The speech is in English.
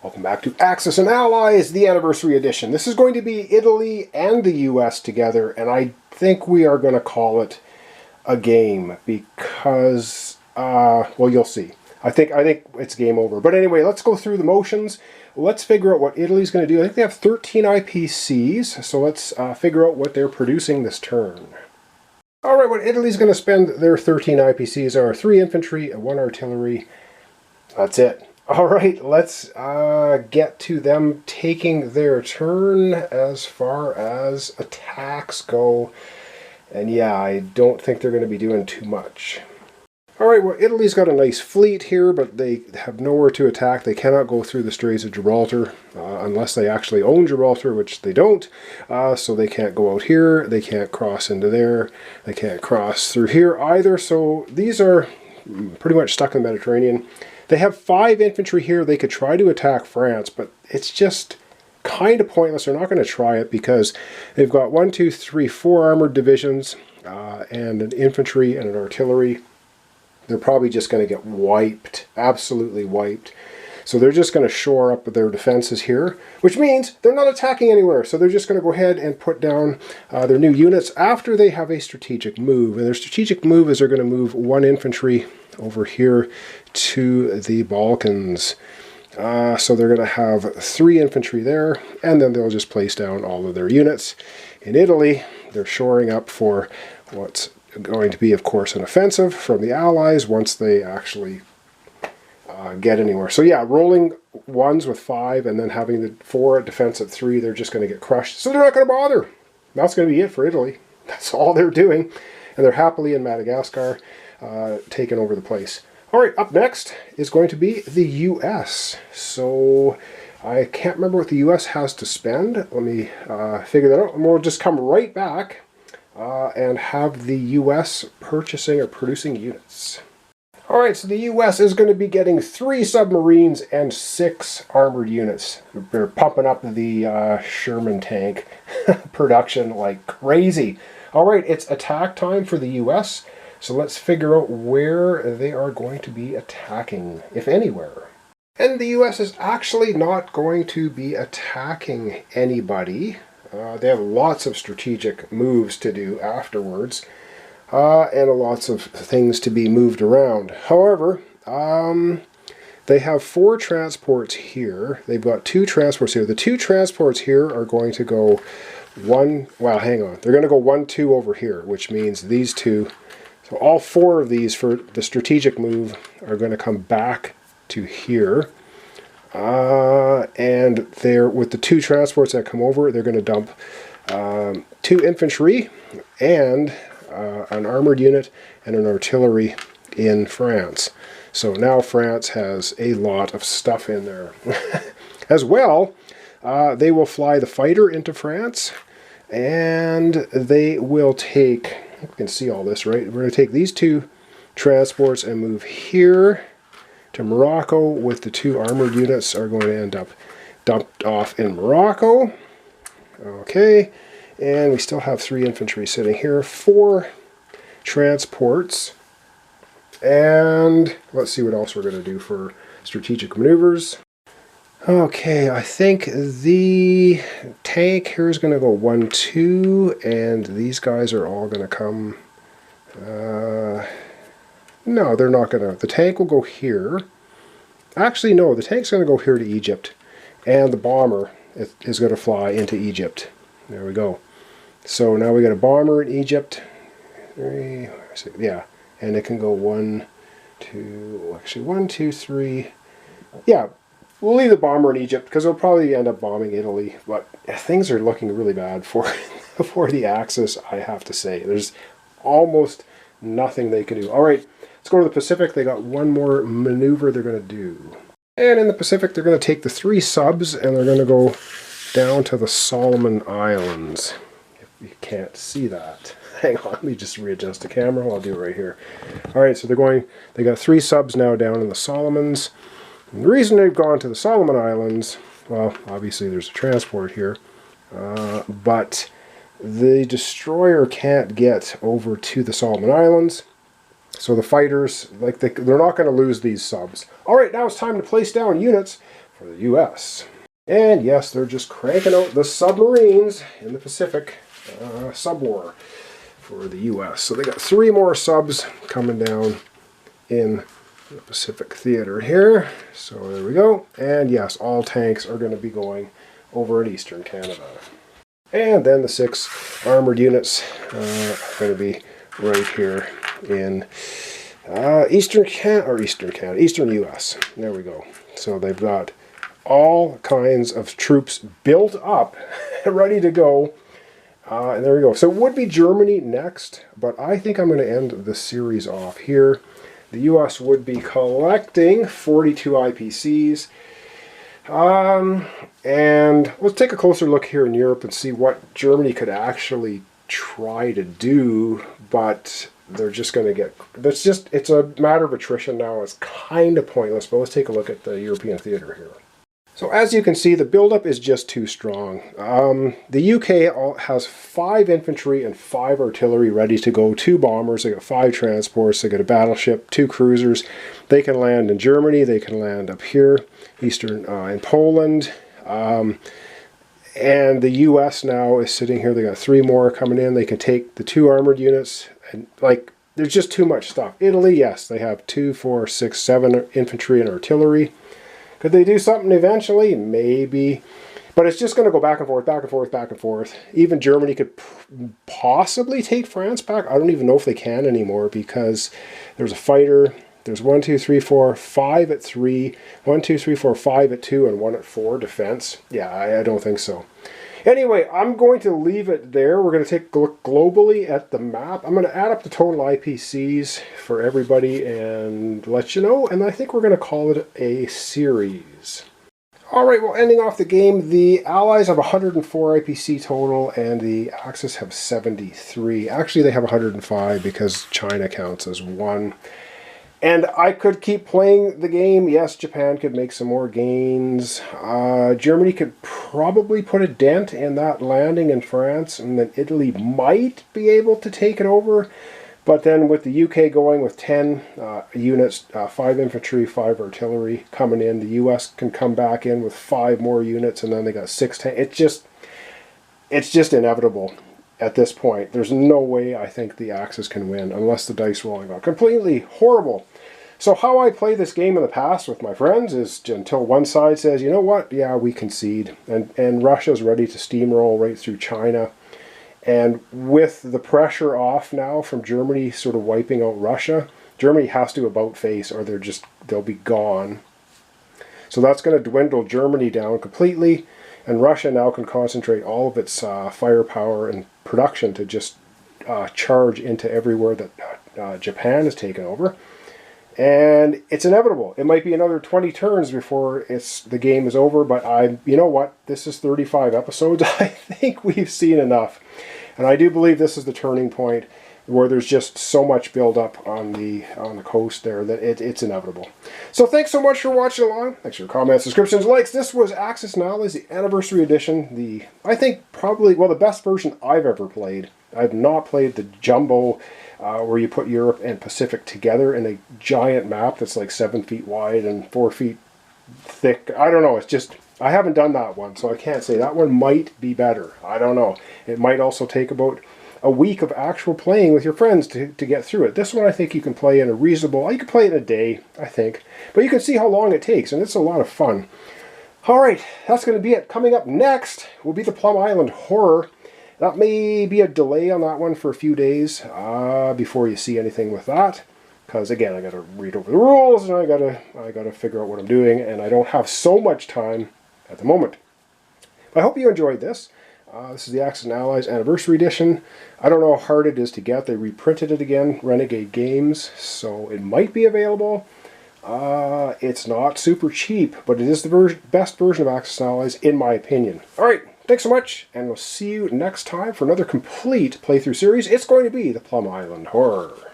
Welcome back to Axis and Allies, the Anniversary Edition. This is going to be Italy and the US together, and I think we are going to call it a game because, well, you'll see. I think it's game over. But anyway, let's go through the motions. Let's figure out what Italy's going to do. I think they have 13 IPCs, so let's figure out what they're producing this turn. All right, what Italy's going to spend their 13 IPCs are 3 infantry and 1 artillery. That's it. All right, let's get to them taking their turn as far as attacks go. And yeah, I don't think they're going to be doing too much. All right, well, Italy's got a nice fleet here, but they have nowhere to attack. They cannot go through the Straits of Gibraltar unless they actually own Gibraltar, which they don't. So they can't go out here. They can't cross into there. They can't cross through here either. So these are pretty much stuck in the Mediterranean. They have 5 infantry here. They could try to attack France, but it's just kind of pointless. They're not going to try it because they've got 1, 2, 3, 4 armored divisions and an infantry and an artillery. They're probably just going to get wiped, absolutely wiped. So they're just going to shore up their defenses here, which means they're not attacking anywhere. So they're just going to go ahead and put down their new units after they have a strategic move. And their strategic move is they're going to move 1 infantry over here to the Balkans. So they're going to have 3 infantry there, and then they'll just place down all of their units. In Italy, they're shoring up for what's going to be, of course, an offensive from the Allies once they actually get anywhere. So yeah, rolling 1s with 5 and then having the 4 at defense at 3, they're just going to get crushed. So they're not going to bother. That's going to be it for Italy. That's all they're doing. And they're happily in Madagascar, taking over the place. All right, up next is going to be the US. So I can't remember what the US has to spend. Let me figure that out. And we'll just come right back and have the US purchasing or producing units. All right, so the US is going to be getting 3 submarines and 6 armored units. They're pumping up the Sherman tank production like crazy. All right, it's attack time for the US. So let's figure out where they are going to be attacking, if anywhere. And the US is actually not going to be attacking anybody. They have lots of strategic moves to do afterwards, and lots of things to be moved around. However, they have 4 transports here. They've got 2 transports here. The 2 transports here are going to go well, hang on. They're going to go 1, 2 over here, which means these 2. So all 4 of these for the strategic move are going to come back to here. And they're with the 2 transports that come over, they're going to dump 2 infantry and an armored unit and an artillery in France. So now France has a lot of stuff in there. As well, they will fly the fighter into France, and they will take, you can see all this, right? We're going to take these 2 transports and move here to Morocco, with the 2 armored units are going to end up dumped off in Morocco. Okay, and we still have 3 infantry sitting here, 4 transports, and let's see what else we're going to do for strategic maneuvers. Okay, I think the tank here is going to go 1, 2, and these guys are all going to come. No, they're not going to. The tank will go here. Actually, no, the tank's going to go here to Egypt, and the bomber is going to fly into Egypt. There we go. So now we got a bomber in Egypt. 3, yeah, and it can go 1, 2, actually 1, 2, 3. Yeah. We'll leave the bomber in Egypt because they'll probably end up bombing Italy, but things are looking really bad for the Axis, I have to say. There's almost nothing they can do. All right, let's go to the Pacific. They got 1 more maneuver they're going to do. And in the Pacific, they're going to take the 3 subs and they're going to go down to the Solomon Islands. If you can't see that. Hang on, let me just readjust the camera. I'll do it right here. All right, so they got 3 subs now down in the Solomons. And the reason they've gone to the Solomon Islands, well, obviously there's a transport here, but the destroyer can't get over to the Solomon Islands, so the fighters, they're not going to lose these subs. All right, now it's time to place down units for the U.S. And yes, they're just cranking out the submarines in the Pacific subwar for the U.S. So they got 3 more subs coming down in the Pacific theater here. So there we go. And yes, all tanks are going to be going over in Eastern Canada. And then the 6 armored units are going to be right here in Eastern U.S. There we go. So they've got all kinds of troops built up, ready to go. And there we go. So it would be Germany next, but I think I'm going to end the series off here. The U.S. would be collecting 42 IPCs. And let's take a closer look here in Europe and see what Germany could actually try to do, but they're just going to get, it's a matter of attrition now. It's kind of pointless, but let's take a look at the European theater here. So as you can see, the buildup is just too strong. The UK has 5 infantry and 5 artillery ready to go, 2 bombers, they got 5 transports, they got a battleship, 2 cruisers. They can land in Germany, they can land up here, in Poland. And the US now is sitting here, they got 3 more coming in. They can take the 2 armored units, and like, there's just too much stuff. Italy, yes, they have 2, 4, 6, 7 infantry and artillery. Could they do something eventually? Maybe. But it's just going to go back and forth, back and forth, back and forth. Even Germany could possibly take France back. I don't even know if they can anymore, because there's a fighter. There's 1, 2, 3, 4, 5 at 3, 1, 2, 3, 4, 5 at 2, and 1 at 4 defense. Yeah, I don't think so. Anyway, I'm going to leave it there. We're going to take a look globally at the map. I'm going to add up the total IPCs for everybody and let you know. And I think we're going to call it a series. Alright, well, ending off the game, the Allies have 104 IPC total and the Axis have 73. Actually, they have 105 because China counts as 1. And I could keep playing the game. Yes, Japan could make some more gains. Germany could probably put a dent in that landing in France, and then Italy might be able to take it over. But then with the UK going with 10 units, 5 infantry, 5 artillery coming in, the US can come back in with 5 more units, and then they got 6 tanks. It's just inevitable. At this point, there's no way I think the Axis can win unless the dice rolling out completely horrible. So how I play this game in the past with my friends is until one side says, you know what, yeah, we concede, and Russia's ready to steamroll right through China. And with the pressure off now from Germany sort of wiping out Russia, Germany has to about face or they'll be gone. So that's going to dwindle Germany down completely. And Russia now can concentrate all of its firepower and production to just charge into everywhere that Japan has taken over. And it's inevitable. It might be another 20 turns before the game is over, but you know what? This is 35 episodes. I think we've seen enough. And I do believe this is the turning point where there's just so much build-up on the coast there that it's inevitable. So thanks so much for watching along. Thanks for your comments, subscriptions, likes. This was Axis and Allies, the Anniversary Edition. I think probably, well, the best version I've ever played. I've not played the Jumbo, where you put Europe and Pacific together in a giant map that's like 7 feet wide and 4 feet thick. I don't know, it's just, I haven't done that one, so I can't say. That one might be better. I don't know. It might also take about a week of actual playing with your friends to get through it. This one I think you can play in a reasonable, you can play it in a day, I think. But you can see how long it takes, and it's a lot of fun. Alright, that's going to be it. Coming up next will be the Plum Island Horror. That may be a delay on that one for a few days before you see anything with that. Because again, I got to read over the rules, and I got to figure out what I'm doing, and I don't have so much time at the moment. I hope you enjoyed this. This is the Axis and Allies Anniversary Edition. I don't know how hard it is to get. They reprinted it again, Renegade Games, so it might be available. It's not super cheap, but it is the best version of Axis and Allies, in my opinion. Alright, thanks so much, and we'll see you next time for another complete playthrough series. It's going to be the Plum Island Horror.